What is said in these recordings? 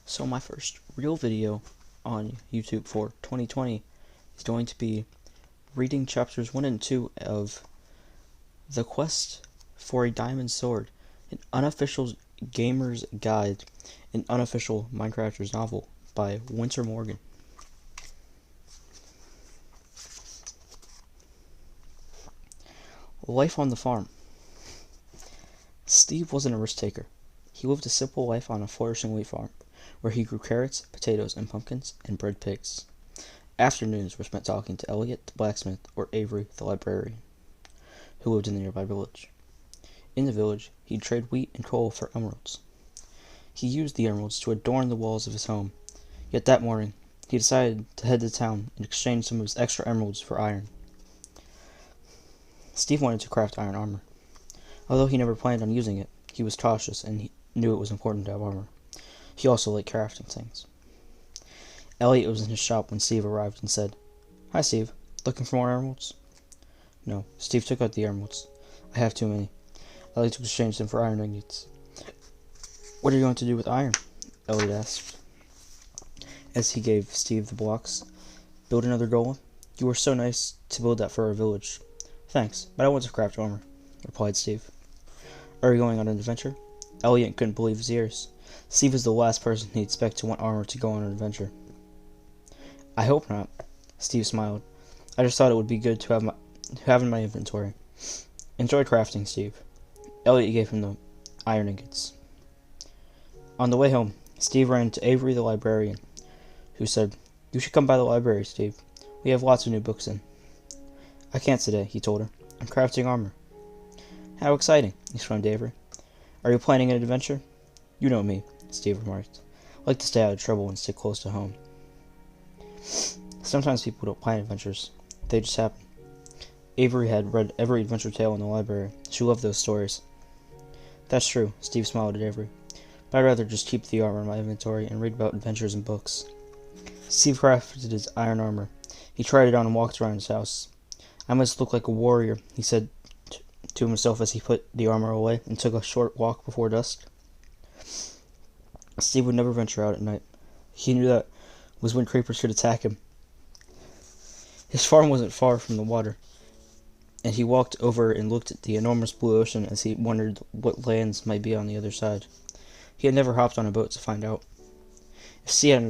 So my first real video on YouTube for 2020 is going to be reading chapters 1 and 2 of The Quest for a Diamond Sword, an unofficial gamer's guide, an unofficial Minecrafter's novel by Winter Morgan. Life on the farm. Steve wasn't a risk taker. He lived a simple life on a flourishing wheat farm, where he grew carrots, potatoes, and pumpkins, and bred pigs. Afternoons were spent talking to Elliot, the blacksmith, or Avery, the librarian, who lived in the nearby village. In the village, he'd trade wheat and coal for emeralds. He used the emeralds to adorn the walls of his home, yet that morning, he decided to head to town and exchange some of his extra emeralds for iron. Steve wanted to craft iron armor. Although he never planned on using it, he was cautious and he knew it was important to have armor. He also liked crafting things. Elliot was in his shop when Steve arrived and said, "Hi, Steve. Looking for more emeralds?" "No." Steve took out the emeralds. "I have too many. I'd like to exchange them for iron ingots." "What are you going to do with iron?" Elliot asked, as he gave Steve the blocks. "Build another golem? You were so nice to build that for our village." "Thanks, but I want to craft armor," replied Steve. "Are you going on an adventure?" Elliot couldn't believe his ears. Steve was the last person he'd expect to want armor to go on an adventure. "I hope not." Steve smiled. "I just thought it would be good to have in my inventory." "Enjoy crafting, Steve." Elliot gave him the iron ingots. On the way home, Steve ran into Avery the librarian, who said, "You should come by the library, Steve. We have lots of new books in." "I can't today," he told her. "I'm crafting armor." "How exciting," exclaimed Avery. "Are you planning an adventure?" "You know me," Steve remarked. "I like to stay out of trouble and stick close to home." Sometimes people don't plan adventures. They just happen. Avery had read every adventure tale in the library. She loved those stories. "That's true," Steve smiled at Avery. "But I'd rather just keep the armor in my inventory and read about adventures in books." Steve crafted his iron armor. He tried it on and walked around his house. "I must look like a warrior," he said to himself as he put the armor away and took a short walk before dusk. Steve would never venture out at night. He knew that was when creepers could attack him. His farm wasn't far from the water, and he walked over and looked at the enormous blue ocean as he wondered what lands might be on the other side. He had never hopped on a boat to find out. If Steve had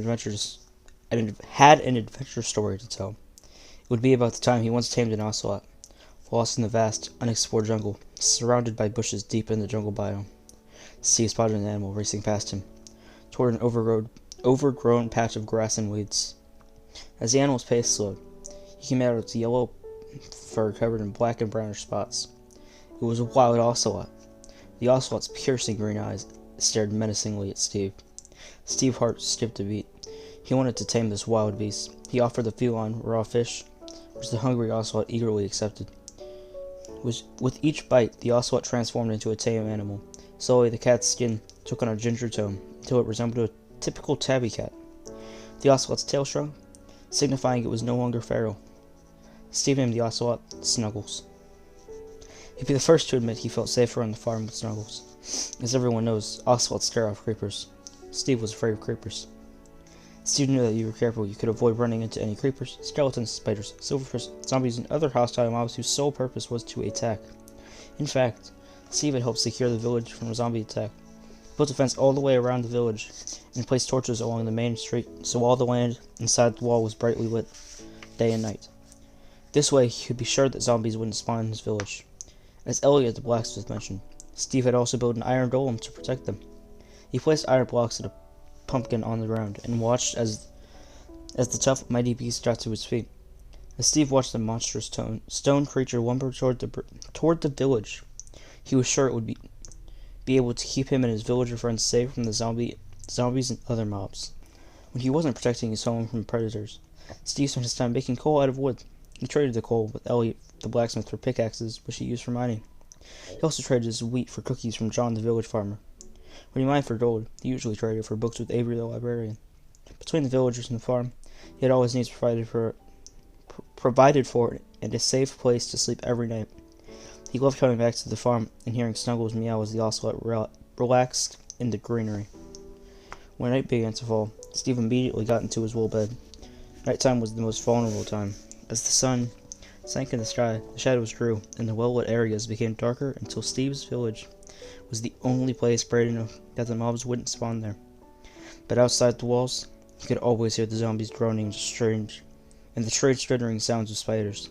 an adventure story to tell, it would be about the time he once tamed an ocelot, lost in the vast, unexplored jungle, surrounded by bushes deep in the jungle biome. Steve spotted an animal racing past him, toward an overgrown patch of grass and weeds. As the animal's pace slowed, he came out of its yellow fur covered in black and brownish spots. It was a wild ocelot. The ocelot's piercing green eyes stared menacingly at Steve. Steve's heart skipped a beat. He wanted to tame this wild beast. He offered the feline raw fish, which the hungry ocelot eagerly accepted. With each bite, the ocelot transformed into a tame animal. Slowly, the cat's skin took on a ginger tone, until it resembled a typical tabby cat. The ocelot's tail shrunk, signifying it was no longer feral. Steve named the ocelot Snuggles. He'd be the first to admit he felt safer on the farm with Snuggles. As everyone knows, ocelots scare off creepers. Steve was afraid of creepers. Steve knew that if you were careful, you could avoid running into any creepers, skeletons, spiders, silverfish, zombies, and other hostile mobs whose sole purpose was to attack. In fact, Steve had helped secure the village from a zombie attack. He built a fence all the way around the village and placed torches along the main street so all the land inside the wall was brightly lit, day and night. This way, he could be sure that zombies wouldn't spawn in his village. As Elliot the blacksmith mentioned, Steve had also built an iron golem to protect them. He placed iron blocks in a pumpkin on the ground and watched as the tough, mighty beast got to his feet. As Steve watched the monstrous stone creature lumber toward the village, he was sure it would be able to keep him and his villager friends safe from the zombies and other mobs. When he wasn't protecting his home from predators, Steve spent his time making coal out of wood. He traded the coal with Elliot the blacksmith for pickaxes, which he used for mining. He also traded his wheat for cookies from John the village farmer. When he mined for gold, he usually traded for books with Avery the librarian. Between the villagers and the farm, he had all his needs provided for and a safe place to sleep every night. He loved coming back to the farm and hearing Snuggles meow as the ocelot relaxed in the greenery. When night began to fall, Steve immediately got into his wool bed. Nighttime was the most vulnerable time. As the sun sank in the sky, the shadows grew, and the well-lit areas became darker until Steve's village was the only place bright enough that the mobs wouldn't spawn there. But outside the walls, you could always hear the zombies groaning and the strange glittering sounds of spiders.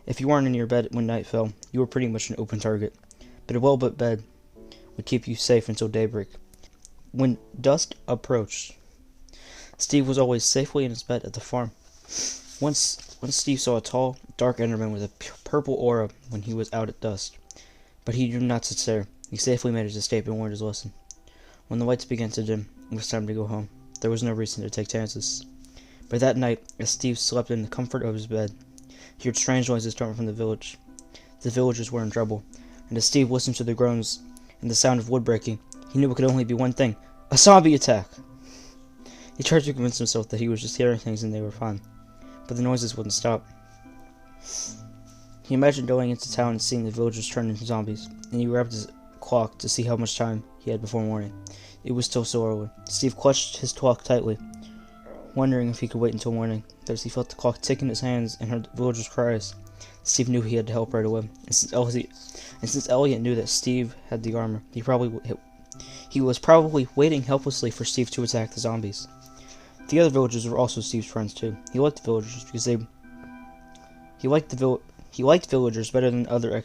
If you weren't in your bed when night fell, you were pretty much an open target. But a well-lit bed would keep you safe until daybreak. When dusk approached, Steve was always safely in his bed at the farm. Once Steve saw a tall, dark Enderman with a purple aura when he was out at dusk. But he did not sit there. He safely made his escape and learned his lesson. When the lights began to dim, it was time to go home. There was no reason to take chances. But that night, as Steve slept in the comfort of his bed, he heard strange noises coming from the village. The villagers were in trouble, and as Steve listened to the groans and the sound of wood breaking, he knew it could only be one thing: a zombie attack! He tried to convince himself that he was just hearing things and they were fine, but the noises wouldn't stop. He imagined going into town and seeing the villagers turn into zombies, and he grabbed his clock to see how much time he had before morning. It was still so early. Steve clutched his clock tightly, wondering if he could wait until morning. But as he felt the clock tick in his hands and heard the villagers' cries, Steve knew he had to help right away. And since Elliot knew that Steve had the armor, he was probably waiting helplessly for Steve to attack the zombies. The other villagers were also Steve's friends too. He liked the villagers because he liked villagers better than other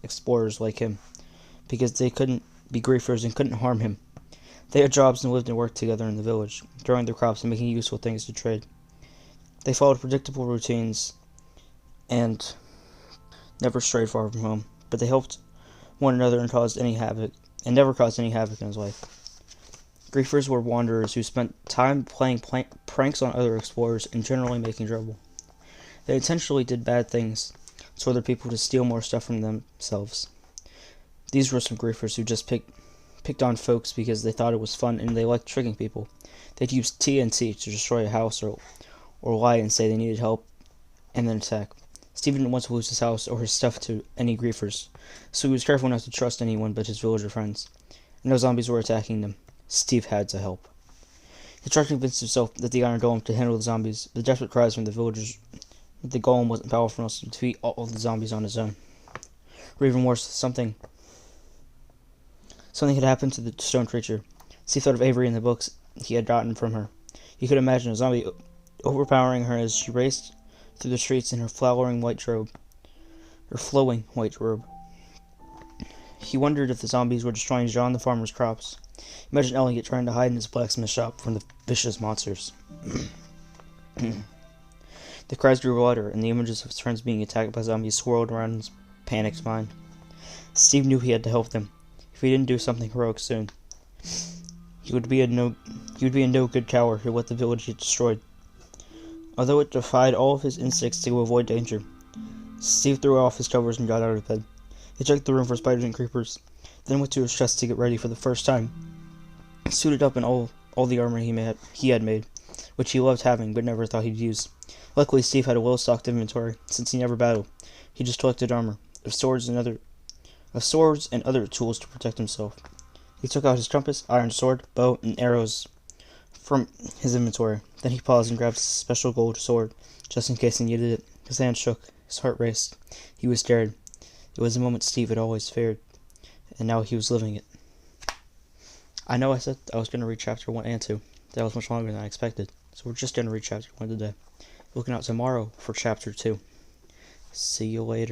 explorers like him, because they couldn't be griefers and couldn't harm him. They had jobs and lived and worked together in the village, growing their crops and making useful things to trade. They followed predictable routines and never strayed far from home, but they helped one another and never caused any havoc in his life. Griefers were wanderers who spent time playing pranks on other explorers and generally making trouble. They intentionally did bad things to other people to steal more stuff from themselves. These were some griefers who just picked on folks because they thought it was fun and they liked tricking people. They'd use TNT to destroy a house or lie and say they needed help and then attack. Steve didn't want to lose his house or his stuff to any griefers, so he was careful not to trust anyone but his villager friends. And no zombies were attacking them. Steve had to help. He tried to convince himself that the Iron Golem could handle the zombies. The desperate cries from the villagers that the Golem wasn't powerful enough to defeat all of the zombies on his own. Or even worse, something had happened to the stone creature. Steve thought of Avery and the books he had gotten from her. He could imagine a zombie overpowering her as she raced through the streets in her flowing white robe. He wondered if the zombies were destroying John the farmer's crops. Imagine Elliot trying to hide in his blacksmith shop from the vicious monsters. The cries grew louder, and the images of his friends being attacked by zombies swirled around his panicked mind. Steve knew he had to help them. If he didn't do something heroic soon, he would be a no good coward who let the village get destroyed. Although it defied all of his instincts to avoid danger, Steve threw off his covers and got out of bed. He checked the room for spiders and creepers, then went to his chest to get ready for the first time. He suited up in all the armor he had made, which he loved having but never thought he'd use. Luckily, Steve had a well-stocked inventory, since he never battled. He just collected armor, of swords and other tools to protect himself. He took out his compass, iron sword, bow, and arrows from his inventory. Then he paused and grabbed his special gold sword, just in case he needed it. His hand shook, his heart raced. He was scared. It was a moment Steve had always feared, and now he was living it. I know I said I was going to read chapter 1 and 2. That was much longer than I expected, so we're just going to read chapter 1 today. Looking out tomorrow for chapter 2. See you later.